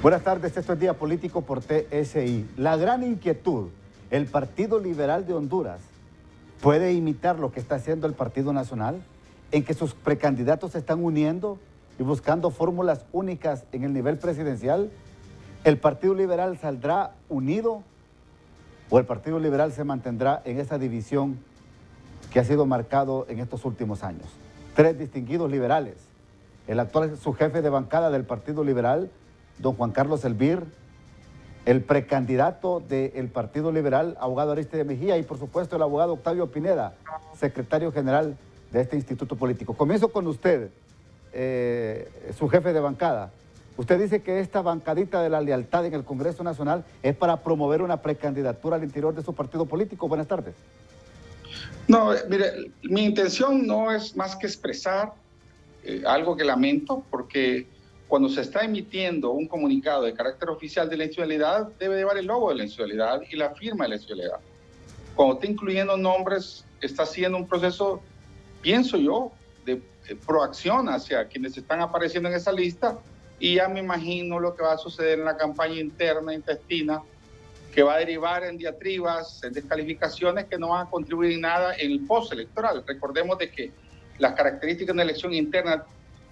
Buenas tardes, esto es Día Político por TSI. La gran inquietud, ¿el Partido Liberal de Honduras puede imitar lo que está haciendo el Partido Nacional? En que sus precandidatos se están uniendo y buscando fórmulas únicas en el nivel presidencial. ¿El Partido Liberal saldrá unido o el Partido Liberal se mantendrá en esa división que ha sido marcado en estos últimos años? Tres distinguidos liberales. El actual subjefe de bancada del Partido Liberal, don Juan Carlos Elvir, el precandidato del Partido Liberal, abogado Aristide Mejía, y por supuesto el abogado Octavio Pineda, secretario general de este instituto político. Comienzo con usted, su jefe de bancada. Usted dice que esta bancadita de la lealtad en el Congreso Nacional es para promover una precandidatura al interior de su partido político. Buenas tardes. No, mire, mi intención no es más que expresar algo que lamento, porque cuando se está emitiendo un comunicado de carácter oficial de la institucionalidad, debe llevar el logo de la institucionalidad y la firma de la institucionalidad. Cuando está incluyendo nombres, está haciendo un proceso, pienso yo, de proacción hacia quienes están apareciendo en esa lista, y ya me imagino lo que va a suceder en la campaña interna, intestina, que va a derivar en diatribas, en descalificaciones que no van a contribuir en nada en el postelectoral. Recordemos de que las características de una elección interna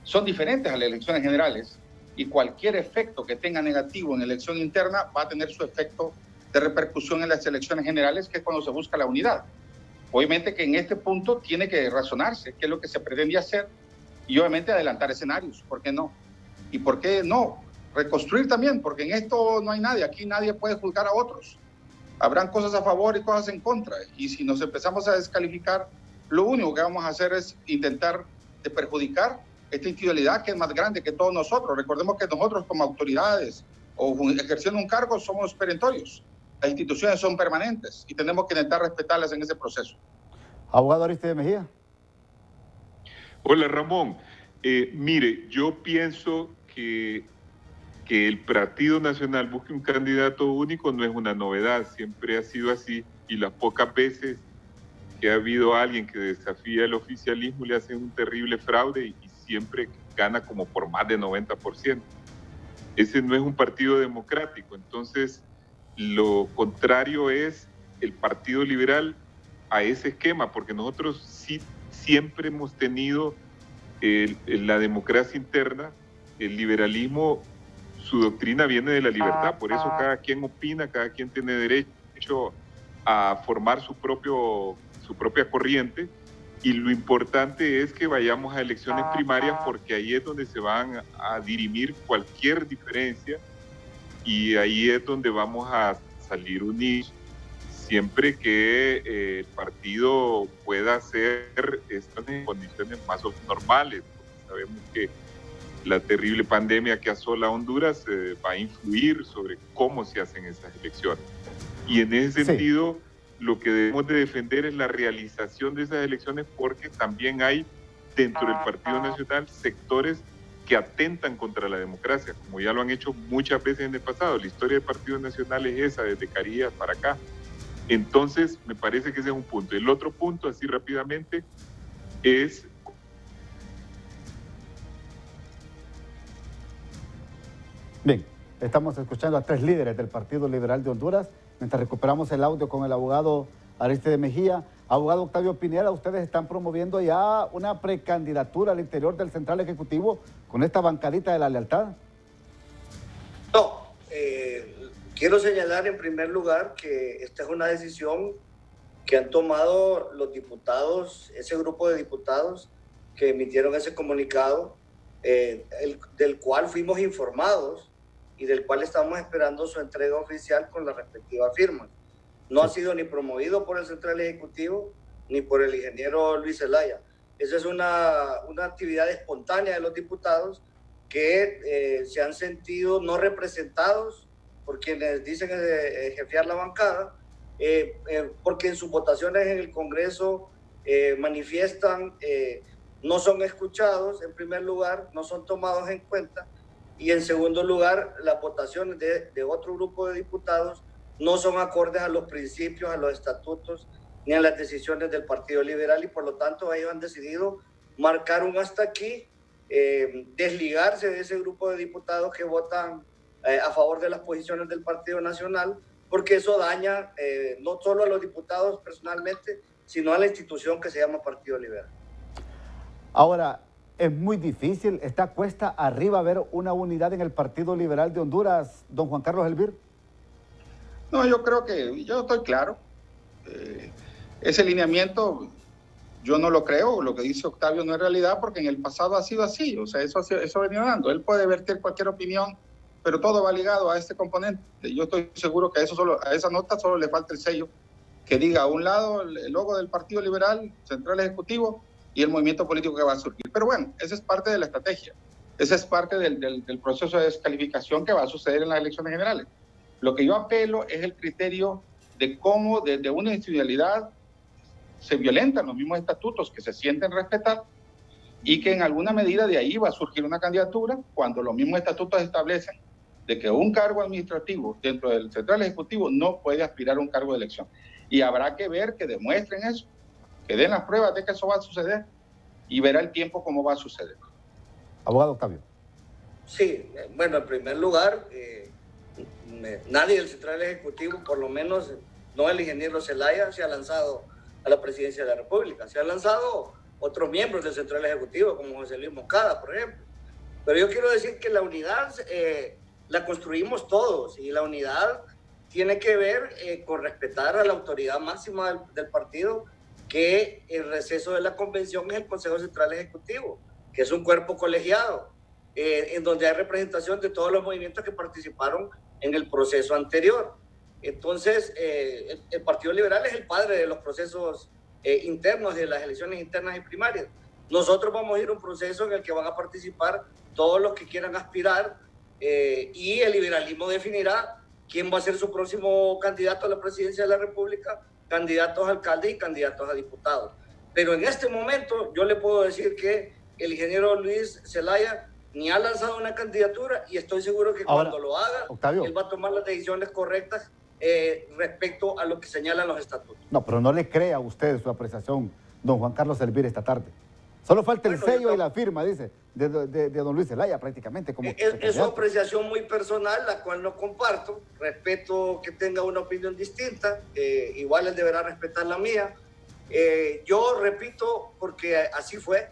son diferentes a las elecciones generales, y cualquier efecto que tenga negativo en la elección interna va a tener su efecto de repercusión en las elecciones generales, que es cuando se busca la unidad. Obviamente que en este punto tiene que razonarse qué es lo que se pretende hacer y obviamente adelantar escenarios, ¿por qué no? ¿Y por qué no? Reconstruir también, porque en esto no hay nadie, aquí nadie puede juzgar a otros. Habrán cosas a favor y cosas en contra, y si nos empezamos a descalificar, lo único que vamos a hacer es intentar de perjudicar esta institucionalidad que es más grande que todos nosotros. Recordemos que nosotros como autoridades o ejerciendo un cargo somos perentorios. Las instituciones son permanentes y tenemos que intentar respetarlas en ese proceso. Abogado Aristide Mejía. Hola Ramón. Mire, yo pienso que el Partido Nacional busque un candidato único no es una novedad, siempre ha sido así, y las pocas veces que ha habido alguien que desafía el oficialismo le hacen un terrible fraude y siempre gana como por más de 90%. Ese no es un partido democrático, entonces lo contrario es el Partido Liberal a ese esquema, porque nosotros sí siempre hemos tenido la democracia interna, el liberalismo, su doctrina viene de la libertad, por eso cada quien opina, cada quien tiene derecho a formar su propia corriente, y lo importante es que vayamos a elecciones primarias, porque ahí es donde se van a dirimir cualquier diferencia y ahí es donde vamos a salir unidos, siempre que el partido pueda hacer estas en condiciones más normales, porque sabemos que la terrible pandemia que asola a Honduras va a influir sobre cómo se hacen esas elecciones. Y en ese sentido, lo que debemos de defender es la realización de esas elecciones, porque también hay dentro del Partido Nacional sectores que atentan contra la democracia, como ya lo han hecho muchas veces en el pasado. La historia del Partido Nacional es esa, desde Carías para acá. Entonces, me parece que ese es un punto. El otro punto, así rápidamente, es... Bien, estamos escuchando a tres líderes del Partido Liberal de Honduras, mientras recuperamos el audio con el abogado Aristide Mejía. Abogado Octavio Pineda, ustedes están promoviendo ya una precandidatura al interior del Central Ejecutivo con esta bancadita de la lealtad. No, quiero señalar en primer lugar que esta es una decisión que han tomado los diputados, ese grupo de diputados que emitieron ese comunicado, del cual fuimos informados y del cual estamos esperando su entrega oficial con la respectiva firma. No ha sido ni promovido por el Central Ejecutivo ni por el ingeniero Luis Zelaya. Esa es una actividad espontánea de los diputados que se han sentido no representados por quienes dicen jefear la bancada, porque en sus votaciones en el Congreso manifiestan, no son escuchados en primer lugar, no son tomados en cuenta, y en segundo lugar, las votaciones de otro grupo de diputados no son acordes a los principios, a los estatutos, ni a las decisiones del Partido Liberal, y por lo tanto ellos han decidido marcar un hasta aquí, desligarse de ese grupo de diputados que votan a favor de las posiciones del Partido Nacional, porque eso daña no solo a los diputados personalmente, sino a la institución que se llama Partido Liberal. Ahora, es muy difícil, está cuesta arriba ver una unidad en el Partido Liberal de Honduras, don Juan Carlos Elvir. No, yo creo que yo estoy claro. Ese lineamiento yo no lo creo, lo que dice Octavio no es realidad, porque en el pasado ha sido así, o sea, eso ha venido dando. Él puede verter cualquier opinión, pero todo va ligado a este componente. Yo estoy seguro que a esa nota solo le falta el sello que diga a un lado el logo del Partido Liberal, Central Ejecutivo, y el movimiento político que va a surgir. Pero bueno, esa es parte de la estrategia, esa es parte del proceso de descalificación que va a suceder en las elecciones generales. Lo que yo apelo es el criterio de cómo desde una institucionalidad se violentan los mismos estatutos que se sienten respetar y que en alguna medida de ahí va a surgir una candidatura cuando los mismos estatutos establecen de que un cargo administrativo dentro del Central Ejecutivo no puede aspirar a un cargo de elección. Y habrá que ver que demuestren eso, que den las pruebas de que eso va a suceder y verá el tiempo cómo va a suceder. Abogado Octavio. Sí, bueno, en primer lugar, nadie del Central Ejecutivo, por lo menos no el ingeniero Zelaya, se ha lanzado a la presidencia de la República. Se han lanzado otros miembros del Central Ejecutivo, como José Luis Moncada, por ejemplo. Pero yo quiero decir que la unidad la construimos todos, y la unidad tiene que ver con respetar a la autoridad máxima del partido, que el receso de la convención es el Consejo Central Ejecutivo, que es un cuerpo colegiado, en donde hay representación de todos los movimientos que participaron en el proceso anterior. Entonces, el Partido Liberal es el padre de los procesos internos, de las elecciones internas y primarias. Nosotros vamos a ir a un proceso en el que van a participar todos los que quieran aspirar, y el liberalismo definirá quién va a ser su próximo candidato a la presidencia de la República, candidatos a alcaldes y candidatos a diputados. Pero en este momento yo le puedo decir que el ingeniero Luis Zelaya ni ha lanzado una candidatura, y estoy seguro que cuando lo haga, Octavio, él va a tomar las decisiones correctas respecto a lo que señalan los estatutos. No, pero no le crea a usted su apreciación, don Juan Carlos Elvir, esta tarde. Solo falta el sello y la firma, dice, de don Luis Zelaya prácticamente. Como es una apreciación muy personal, la cual no comparto. Respeto que tenga una opinión distinta, igual él deberá respetar la mía. Yo repito, porque así fue,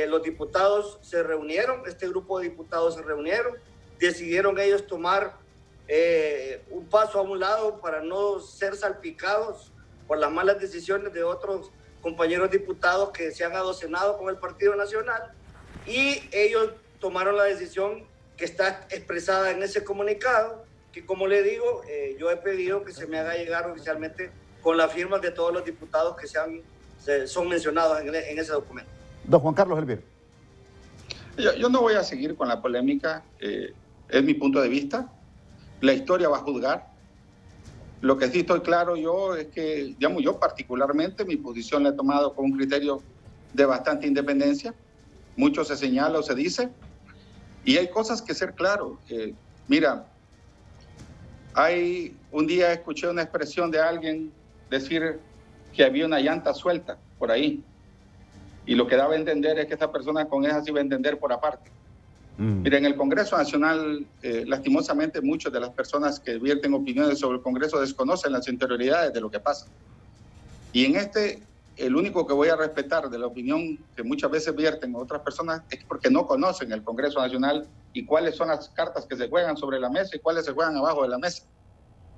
los diputados se reunieron, este grupo de diputados se reunieron, decidieron ellos tomar un paso a un lado para no ser salpicados por las malas decisiones de otros compañeros diputados que se han adocenado con el Partido Nacional, y ellos tomaron la decisión que está expresada en ese comunicado, que, como le digo, yo he pedido que se me haga llegar oficialmente con las firmas de todos los diputados que son mencionados en ese documento. Don Juan Carlos Elvir. Yo no voy a seguir con la polémica, es mi punto de vista, la historia va a juzgar. Lo que sí estoy claro yo es que, digamos, yo particularmente mi posición la he tomado con un criterio de bastante independencia. Mucho se señala o se dice, y hay cosas que ser claro. Mira, un día escuché una expresión de alguien decir que había una llanta suelta por ahí, y lo que daba a entender es que esta persona con esa se iba a entender por aparte. Mira, en el Congreso Nacional, lastimosamente, muchas de las personas que vierten opiniones sobre el Congreso desconocen las interioridades de lo que pasa. Y en el único que voy a respetar de la opinión que muchas veces vierten otras personas es porque no conocen el Congreso Nacional y cuáles son las cartas que se juegan sobre la mesa y cuáles se juegan abajo de la mesa.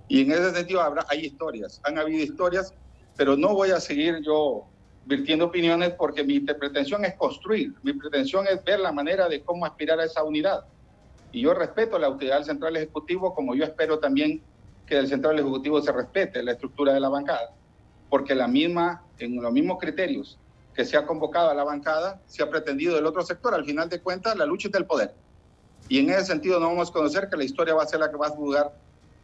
Y en ese sentido hay historias, han habido historias, pero no voy a seguir yo virtiendo opiniones, porque mi pretensión es construir, mi pretensión es ver la manera de cómo aspirar a esa unidad. Y yo respeto la autoridad del Central Ejecutivo, como yo espero también que del Central Ejecutivo se respete la estructura de la bancada, porque en los mismos criterios que se ha convocado a la bancada, se ha pretendido del otro sector. Al final de cuentas, la lucha es del poder. Y en ese sentido no vamos a conocer, que la historia va a ser la que va a juzgar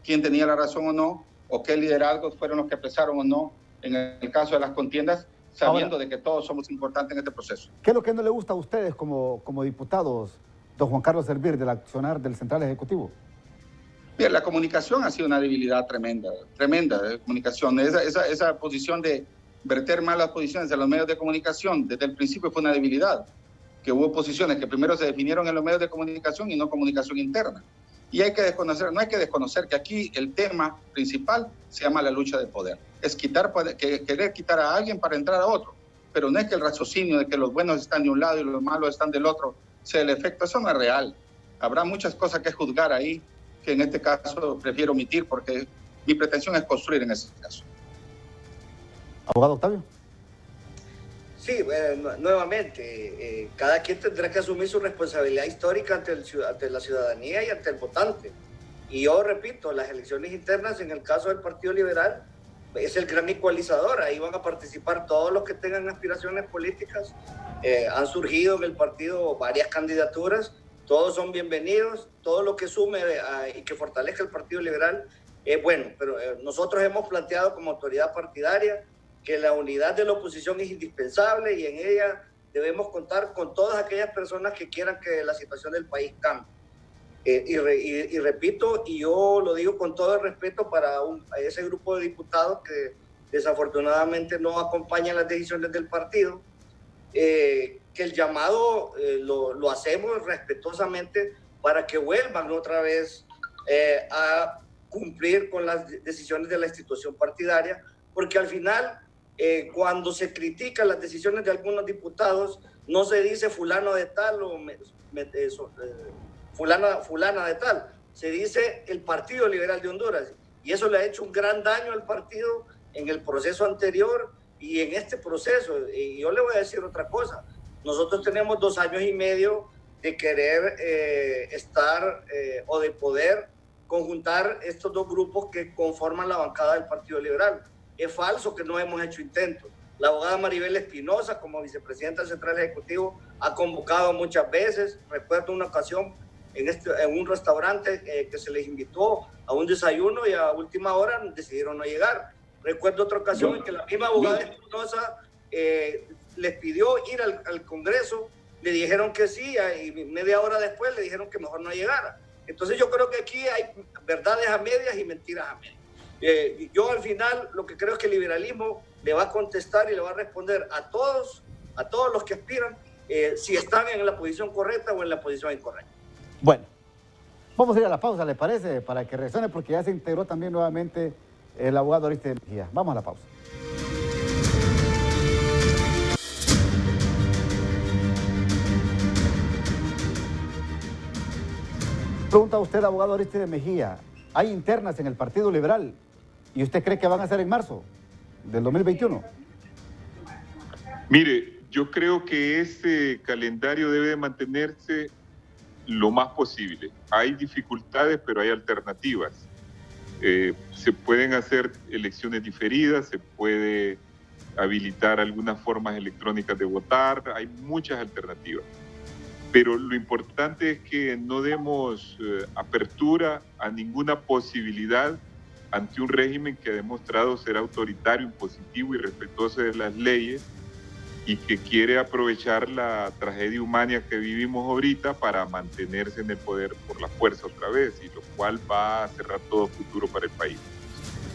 quién tenía la razón o no, o qué liderazgos fueron los que expresaron o no en el caso de las contiendas, sabiendo de que todos somos importantes en este proceso. ¿Qué es lo que no le gusta a ustedes como diputados, don Juan Carlos Elvir, del accionar del Central Ejecutivo? Bien, la comunicación ha sido una debilidad tremenda de comunicación. Esa posición de verter malas posiciones en los medios de comunicación, desde el principio fue una debilidad, que hubo posiciones que primero se definieron en los medios de comunicación y no comunicación interna. Y hay que desconocer, no hay que desconocer que aquí el tema principal se llama la lucha de poder. Es querer quitar a alguien para entrar a otro. Pero no es que el raciocinio de que los buenos están de un lado y los malos están del otro sea el efecto. Eso no es real. Habrá muchas cosas que juzgar ahí, que en este caso prefiero omitir porque mi pretensión es construir en ese caso. Abogado Octavio. Sí, nuevamente, cada quien tendrá que asumir su responsabilidad histórica ante la ciudadanía y ante el votante. Y yo repito, las elecciones internas, en el caso del Partido Liberal, es el gran ecualizador. Ahí van a participar todos los que tengan aspiraciones políticas. Han surgido en el partido varias candidaturas, todos son bienvenidos, todo lo que sume y que fortalezca el Partido Liberal es bueno, pero nosotros hemos planteado como autoridad partidaria que la unidad de la oposición es indispensable y en ella debemos contar con todas aquellas personas que quieran que la situación del país cambie. Y repito, y yo lo digo con todo el respeto para ese grupo de diputados que desafortunadamente no acompañan las decisiones del partido, que el llamado lo hacemos respetuosamente para que vuelvan otra vez a cumplir con las decisiones de la institución partidaria, porque al final, cuando se critican las decisiones de algunos diputados, no se dice fulano de tal o fulana de tal, se dice el Partido Liberal de Honduras, y eso le ha hecho un gran daño al partido en el proceso anterior y en este proceso. Y yo le voy a decir otra cosa, nosotros tenemos 2 años y medio de querer estar o de poder conjuntar estos dos grupos que conforman la bancada del Partido Liberal. Es falso que no hemos hecho intentos. La abogada Maribel Espinosa, como vicepresidenta del Central Ejecutivo, ha convocado muchas veces. Recuerdo una ocasión en un restaurante que se les invitó a un desayuno y a última hora decidieron no llegar. Recuerdo otra ocasión en que la misma abogada Espinosa les pidió ir al Congreso, le dijeron que sí y media hora después le dijeron que mejor no llegara. Entonces yo creo que aquí hay verdades a medias y mentiras a medias. Yo al final lo que creo es que el liberalismo le va a contestar y le va a responder a todos los que aspiran, si están en la posición correcta o en la posición incorrecta. Bueno, vamos a ir a la pausa, ¿le parece? Para que reaccione, porque ya se integró también nuevamente el abogado Arístides Mejía. Vamos a la pausa. Pregunta usted, abogado Arístides Mejía, ¿hay internas en el Partido Liberal? ¿Y usted cree que van a ser en marzo del 2021? Mire, yo creo que ese calendario debe de mantenerse lo más posible. Hay dificultades, pero hay alternativas. Se pueden hacer elecciones diferidas, se puede habilitar algunas formas electrónicas de votar, hay muchas alternativas. Pero lo importante es que no demos apertura a ninguna posibilidad ante un régimen que ha demostrado ser autoritario, impositivo y respetuoso de las leyes y que quiere aprovechar la tragedia humana que vivimos ahorita para mantenerse en el poder por la fuerza otra vez, y lo cual va a cerrar todo futuro para el país.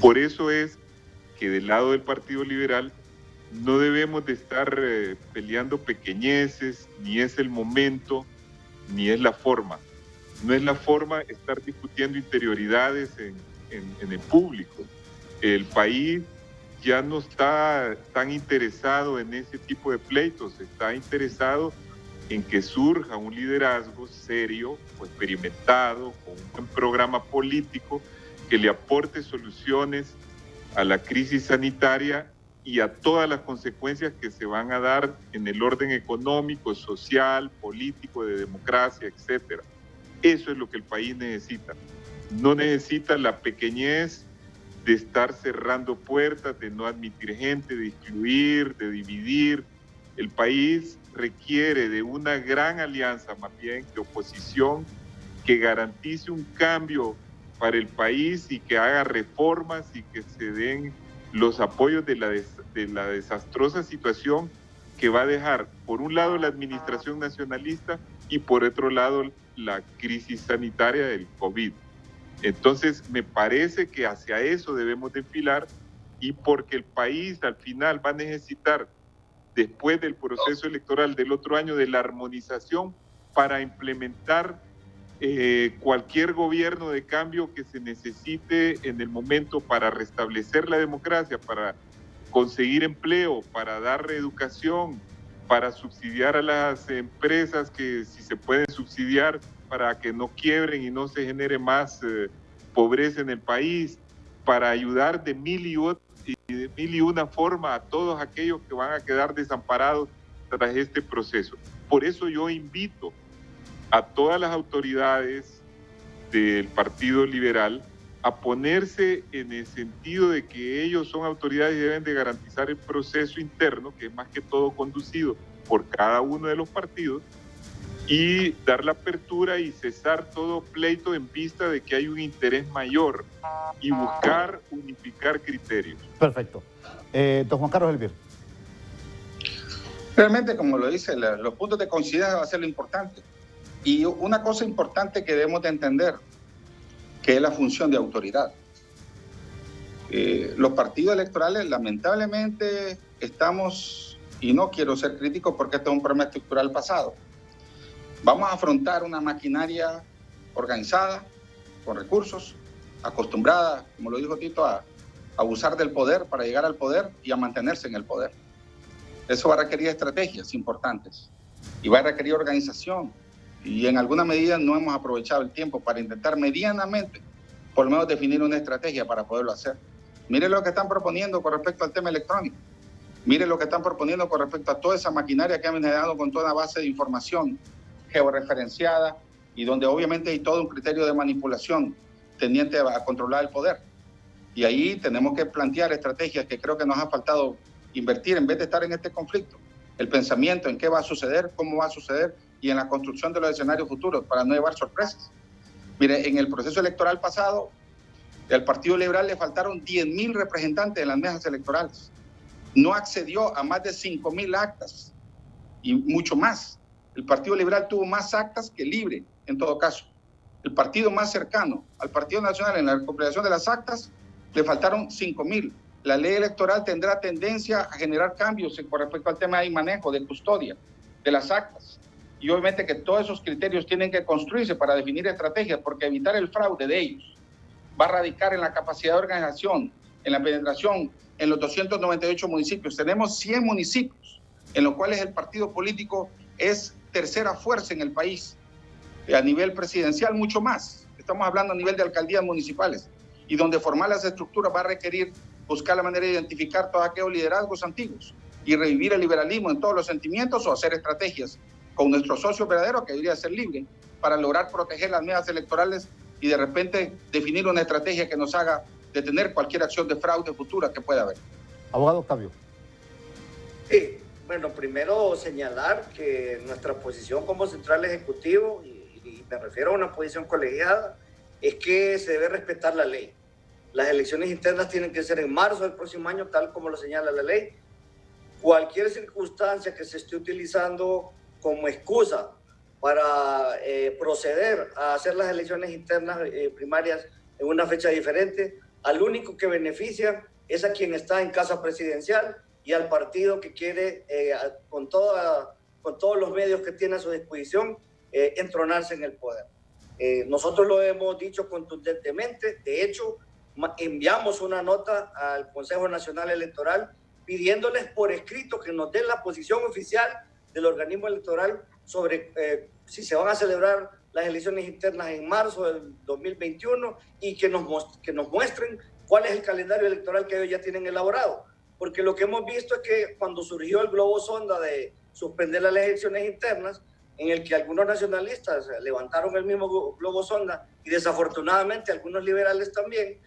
Por eso es que del lado del Partido Liberal no debemos de estar peleando pequeñeces, ni es el momento, ni es la forma. No es la forma estar discutiendo interioridades en el público. El país ya no está tan interesado en ese tipo de pleitos, está interesado en que surja un liderazgo serio, experimentado, con un buen programa político que le aporte soluciones a la crisis sanitaria y a todas las consecuencias que se van a dar en el orden económico, social, político, de democracia, etc. Eso es lo que el país necesita. No necesita la pequeñez de estar cerrando puertas, de no admitir gente, de excluir, de dividir. El país requiere de una gran alianza, más bien de oposición, que garantice un cambio para el país y que haga reformas y que se den los apoyos de la desastrosa situación que va a dejar, por un lado, la administración nacionalista y por otro lado, la crisis sanitaria del COVID. Entonces, me parece que hacia eso debemos de enfilar, y porque el país al final va a necesitar, después del proceso electoral del otro año, de la armonización para implementar cualquier gobierno de cambio que se necesite en el momento para restablecer la democracia, para conseguir empleo, para dar reeducación, para subsidiar a las empresas que si se pueden subsidiar para que no quiebren y no se genere más pobreza en el país, para ayudar de mil y una forma a todos aquellos que van a quedar desamparados tras este proceso. Por eso yo invito a todas las autoridades del Partido Liberal a ponerse en el sentido de que ellos son autoridades y deben de garantizar el proceso interno, que es más que todo conducido por cada uno de los partidos, y dar la apertura y cesar todo pleito en vista de que hay un interés mayor y buscar unificar criterios. Perfecto. Don Juan Carlos Elvir. Realmente, como lo dice, los puntos de coincidencia va a ser lo importante. Y una cosa importante que debemos de entender, que es la función de autoridad. Los partidos electorales, lamentablemente, estamos, y no quiero ser crítico porque este es un problema estructural pasado, vamos a afrontar una maquinaria organizada, con recursos, acostumbrada, como lo dijo Tito, a abusar del poder para llegar al poder y a mantenerse en el poder. Eso va a requerir estrategias importantes y va a requerir organización. Y en alguna medida no hemos aprovechado el tiempo para intentar medianamente, por lo menos, definir una estrategia para poderlo hacer. Miren lo que están proponiendo con respecto al tema electrónico. Miren lo que están proponiendo con respecto a toda esa maquinaria que han generado con toda base de información georreferenciada y donde obviamente hay todo un criterio de manipulación tendiente a controlar el poder. Y ahí tenemos que plantear estrategias que creo que nos ha faltado invertir en vez de estar en este conflicto. El pensamiento en qué va a suceder, cómo va a suceder y en la construcción de los escenarios futuros para no llevar sorpresas. Mire, en el proceso electoral pasado, al Partido Liberal le faltaron 10.000 representantes en las mesas electorales. No accedió a más de 5.000 actas y mucho más. El Partido Liberal tuvo más actas que Libre, en todo caso. El partido más cercano al Partido Nacional en la recopilación de las actas, le faltaron 5.000. La ley electoral tendrá tendencia a generar cambios con respecto al tema de manejo, de custodia, de las actas. Y obviamente que todos esos criterios tienen que construirse para definir estrategias, porque evitar el fraude de ellos va a radicar en la capacidad de organización, en la penetración, en los 298 municipios. Tenemos 100 municipios en los cuales el partido político es tercera fuerza en el país. A nivel presidencial, mucho más. Estamos hablando a nivel de alcaldías municipales y donde formar las estructuras va a requerir buscar la manera de identificar todos aquellos liderazgos antiguos y revivir el liberalismo en todos los sentimientos o hacer estrategias con nuestro socio verdadero, que debería ser Libre, para lograr proteger las mesas electorales y de repente definir una estrategia que nos haga detener cualquier acción de fraude futura que pueda haber. Abogado Octavio. Sí, bueno, primero señalar que nuestra posición como central ejecutivo, y me refiero a una posición colegiada, es que se debe respetar la ley. Las elecciones internas tienen que ser en marzo del próximo año, tal como lo señala la ley. Cualquier circunstancia que se esté utilizando como excusa para proceder a hacer las elecciones internas primarias en una fecha diferente, al único que beneficia es a quien está en casa presidencial y al partido que quiere, con todos los medios que tiene a su disposición, entronarse en el poder. Nosotros lo hemos dicho contundentemente. De hecho, enviamos una nota al Consejo Nacional Electoral pidiéndoles por escrito que nos den la posición oficial del organismo electoral sobre si se van a celebrar las elecciones internas en marzo del 2021 y que nos muestren cuál es el calendario electoral que ellos ya tienen elaborado. Porque lo que hemos visto es que cuando surgió el globo sonda de suspender las elecciones internas, en el que algunos nacionalistas levantaron el mismo globo sonda y desafortunadamente algunos liberales también,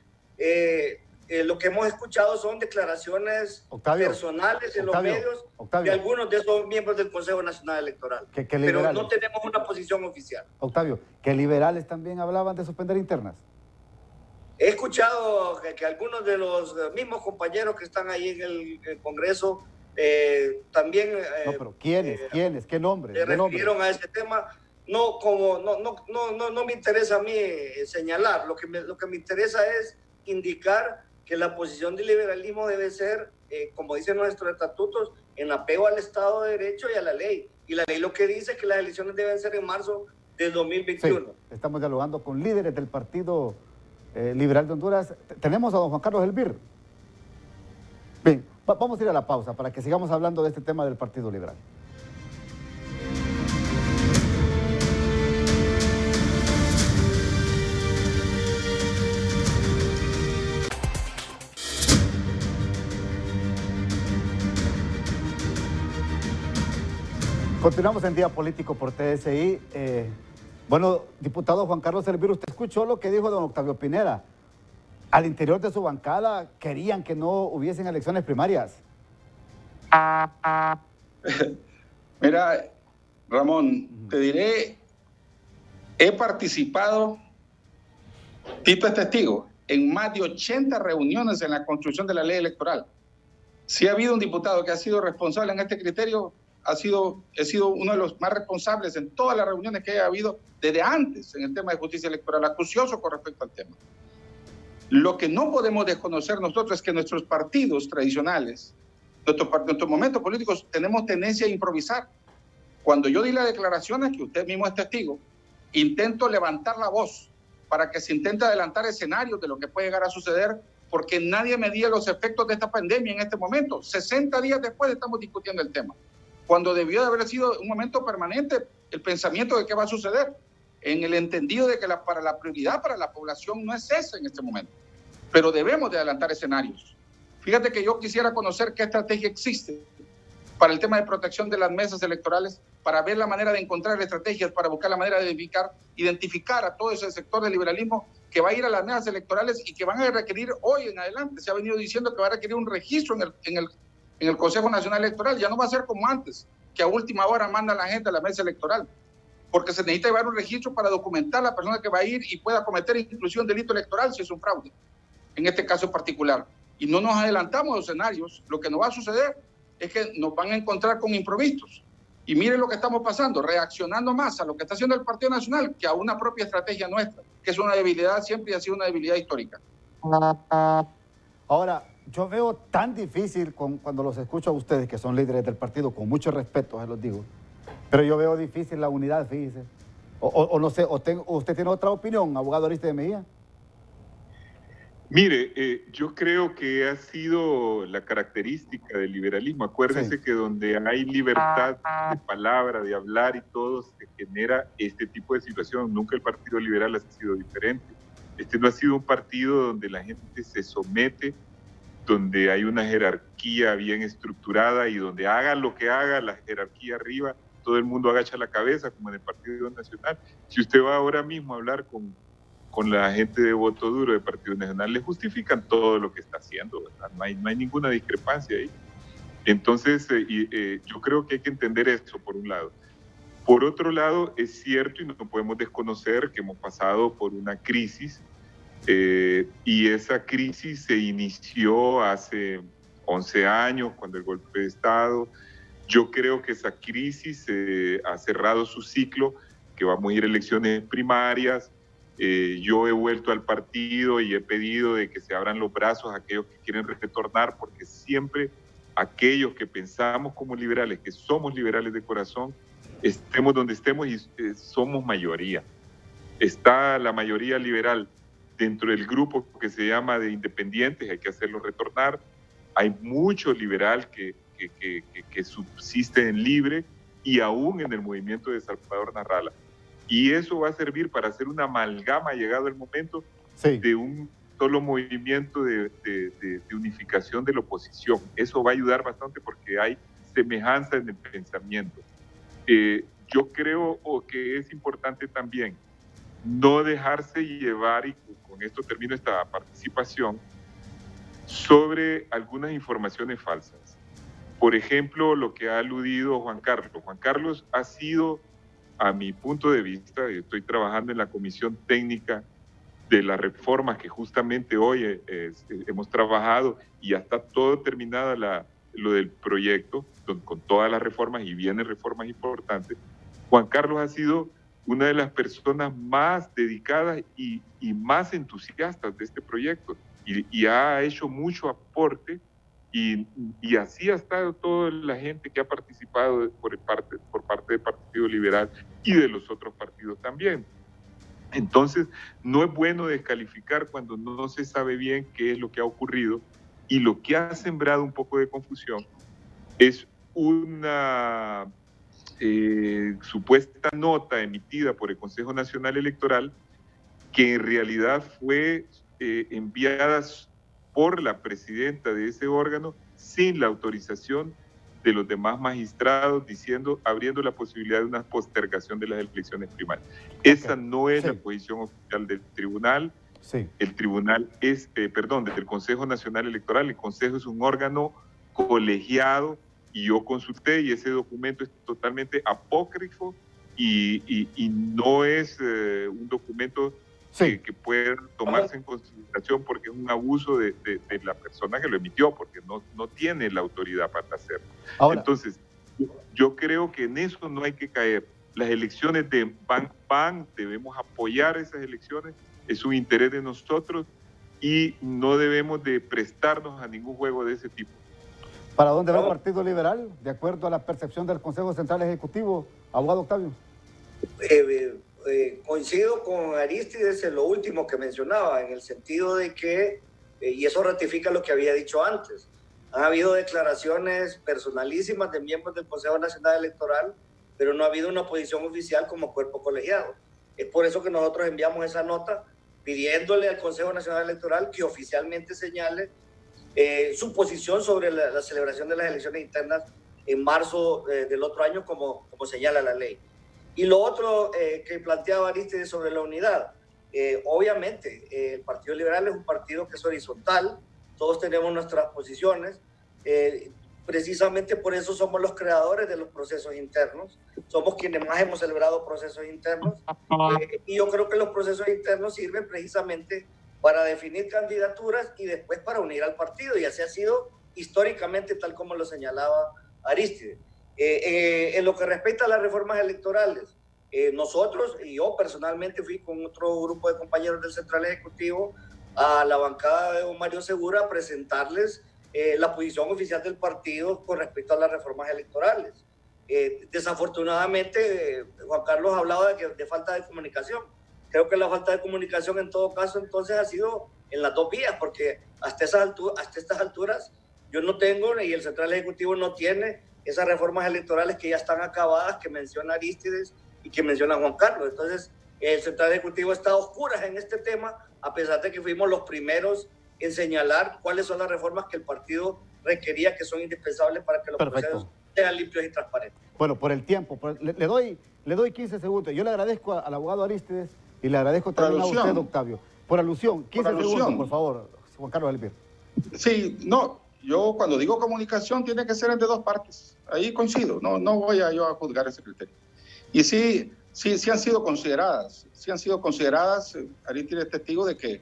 lo que hemos escuchado son declaraciones personales en los medios de algunos de esos miembros del Consejo Nacional Electoral. Pero no tenemos una posición oficial. Octavio, ¿que liberales también hablaban de suspender internas? He escuchado que algunos de los mismos compañeros que están ahí en el Congreso también... no, pero ¿quiénes? ¿Qué nombres? Se refirieron a ese tema. No me interesa a mí señalar. Lo que me interesa es indicar que la posición del liberalismo debe ser, como dicen nuestros estatutos, en apego al Estado de Derecho y a la ley. Y la ley lo que dice es que las elecciones deben ser en marzo de 2021. Sí, estamos dialogando con líderes del Partido Liberal de Honduras. Tenemos a don Juan Carlos Elvir. Bien, vamos a ir a la pausa para que sigamos hablando de este tema del Partido Liberal. Continuamos en Día Político por TSI. Bueno, diputado Juan Carlos Elvir, usted escuchó lo que dijo don Octavio Pineda. Al interior de su bancada querían que no hubiesen elecciones primarias. Mira, Ramón, te diré, he participado, Tito es testigo, en más de 80 reuniones en la construcción de la ley electoral. Si ha habido un diputado que ha sido responsable en este criterio, he sido uno de los más responsables en todas las reuniones que haya habido desde antes en el tema de justicia electoral, acucioso con respecto al tema. Lo que no podemos desconocer nosotros es que nuestros partidos tradicionales, nuestros momentos políticos, tenemos tendencia a improvisar. Cuando yo di las declaraciones, que usted mismo es testigo, intento levantar la voz para que se intente adelantar escenarios de lo que puede llegar a suceder, porque nadie medía los efectos de esta pandemia en este momento. 60 días después estamos discutiendo el tema, cuando debió de haber sido un momento permanente el pensamiento de qué va a suceder, en el entendido de que la prioridad para la población no es esa en este momento, pero debemos de adelantar escenarios. Fíjate que yo quisiera conocer qué estrategia existe para el tema de protección de las mesas electorales, para ver la manera de encontrar estrategias, para buscar la manera de identificar a todo ese sector del liberalismo que va a ir a las mesas electorales y que van a requerir hoy en adelante. Se ha venido diciendo que va a requerir un registro en el Consejo Nacional Electoral. Ya no va a ser como antes, que a última hora manda a la gente a la mesa electoral, porque se necesita llevar un registro para documentar a la persona que va a ir y pueda cometer inclusive un delito electoral si es un fraude, en este caso particular. Y no nos adelantamos a los escenarios. Lo que nos va a suceder es que nos van a encontrar con improvisos. Y miren lo que estamos pasando, reaccionando más a lo que está haciendo el Partido Nacional que a una propia estrategia nuestra, que es una debilidad, siempre ha sido una debilidad histórica. Ahora, yo veo tan difícil cuando los escucho a ustedes, que son líderes del partido, con mucho respeto, se los digo, pero yo veo difícil la unidad, fíjese. O no sé, ¿usted tiene otra opinión, abogado Arístide Mejía? Mire, yo creo que ha sido la característica del liberalismo. Acuérdese que donde hay libertad de palabra, de hablar y todo, se genera este tipo de situación. Nunca el Partido Liberal ha sido diferente. Este no ha sido un partido donde la gente se somete, donde hay una jerarquía bien estructurada y donde haga lo que haga la jerarquía arriba, todo el mundo agacha la cabeza, como en el Partido Nacional. Si usted va ahora mismo a hablar con la gente de voto duro del Partido Nacional, le justifican todo lo que está haciendo, ¿verdad? No hay ninguna discrepancia ahí. Entonces, yo creo que hay que entender eso, por un lado. Por otro lado, es cierto y no podemos desconocer que hemos pasado por una crisis, y esa crisis se inició hace 11 años, cuando el golpe de Estado. Yo creo que esa crisis ha cerrado su ciclo, que vamos a ir a elecciones primarias. Yo he vuelto al partido y he pedido de que se abran los brazos a aquellos que quieren retornar, porque siempre aquellos que pensamos como liberales, que somos liberales de corazón, estemos donde estemos y somos mayoría. Está la mayoría liberal dentro del grupo que se llama de independientes, hay que hacerlo retornar. Hay mucho liberal que subsiste en libre y aún en el movimiento de Salvador Narrala. Y eso va a servir para hacer una amalgama, llegado el momento, de un solo movimiento de unificación de la oposición. Eso va a ayudar bastante porque hay semejanza en el pensamiento. Yo creo que es importante también no dejarse llevar, y con esto termino esta participación, sobre algunas informaciones falsas. Por ejemplo, lo que ha aludido Juan Carlos. Juan Carlos ha sido, a mi punto de vista, estoy trabajando en la comisión técnica de las reformas que justamente hoy hemos trabajado y ya está todo terminado lo del proyecto con todas las reformas y vienen reformas importantes. Juan Carlos ha sido una de las personas más dedicadas y más entusiastas de este proyecto y ha hecho mucho aporte y así ha estado toda la gente que ha participado por parte del Partido Liberal y de los otros partidos también. Entonces, no es bueno descalificar cuando no se sabe bien qué es lo que ha ocurrido, y lo que ha sembrado un poco de confusión es una supuesta nota emitida por el Consejo Nacional Electoral que en realidad fue enviada por la presidenta de ese órgano sin la autorización de los demás magistrados, abriendo la posibilidad de una postergación de las elecciones primarias. Esa no es la posición oficial del tribunal. El tribunal es, del Consejo Nacional Electoral. El Consejo es un órgano colegiado y yo consulté y ese documento es totalmente apócrifo y no es un documento que puede tomarse en consideración porque es un abuso de la persona que lo emitió, porque no tiene la autoridad para hacerlo. Ahora, entonces, yo creo que en eso no hay que caer. Las elecciones debemos apoyar esas elecciones, es un interés de nosotros y no debemos de prestarnos a ningún juego de ese tipo. ¿Para dónde va el Partido Liberal, de acuerdo a la percepción del Consejo Central Ejecutivo, abogado Octavio? Coincido con Arístides en lo último que mencionaba, en el sentido de que, y eso ratifica lo que había dicho antes, han habido declaraciones personalísimas de miembros del Consejo Nacional Electoral, pero no ha habido una posición oficial como cuerpo colegiado. Es por eso que nosotros enviamos esa nota pidiéndole al Consejo Nacional Electoral que oficialmente señale su posición sobre la celebración de las elecciones internas en marzo del otro año, como señala la ley. Y lo otro que planteaba Arístides sobre la unidad, obviamente el Partido Liberal es un partido que es horizontal, todos tenemos nuestras posiciones, precisamente por eso somos los creadores de los procesos internos, somos quienes más hemos celebrado procesos internos, y yo creo que los procesos internos sirven precisamente para definir candidaturas y después para unir al partido, y así ha sido históricamente, tal como lo señalaba Arístides. En lo que respecta a las reformas electorales, nosotros, y yo personalmente fui con otro grupo de compañeros del Central Ejecutivo a la bancada de don Mario Segura a presentarles la posición oficial del partido con respecto a las reformas electorales. Desafortunadamente, Juan Carlos hablaba de falta de comunicación. Creo que la falta de comunicación en todo caso entonces ha sido en las dos vías, porque hasta estas alturas yo no tengo, y el Central Ejecutivo no tiene esas reformas electorales que ya están acabadas, que menciona Arístides y que menciona Juan Carlos. Entonces, el Central Ejecutivo está a oscuras en este tema, a pesar de que fuimos los primeros en señalar cuáles son las reformas que el partido requería, que son indispensables para que los procesos sean limpios y transparentes. Bueno, por el tiempo, le doy 15 segundos. Yo le agradezco al abogado Arístides y le agradezco también a usted, Octavio. Por alusión, 15 segundos, por favor, Juan Carlos Elvir. Sí, no, yo cuando digo comunicación tiene que ser entre dos partes. Ahí coincido, no voy yo a juzgar ese criterio. Y sí han sido consideradas, Arístides es testigo de que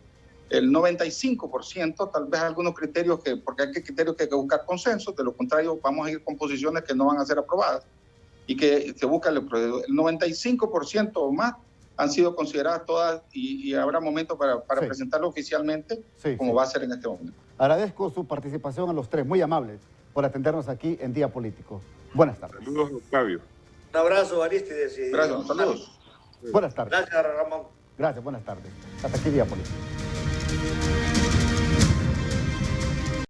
el 95%, tal vez algunos criterios, porque hay criterios que hay que buscar consenso, de lo contrario vamos a ir con posiciones que no van a ser aprobadas, y que se busca el 95% o más han sido consideradas todas, y habrá momentos para presentarlo oficialmente, como va a ser en este momento. Agradezco su participación a los tres, muy amables, por atendernos aquí en Día Político. Buenas tardes. Saludos, Octavio. Un abrazo, Arístides. Gracias, saludos. Buenas tardes. Gracias, Ramón. Gracias, buenas tardes. Hasta aquí Día Político.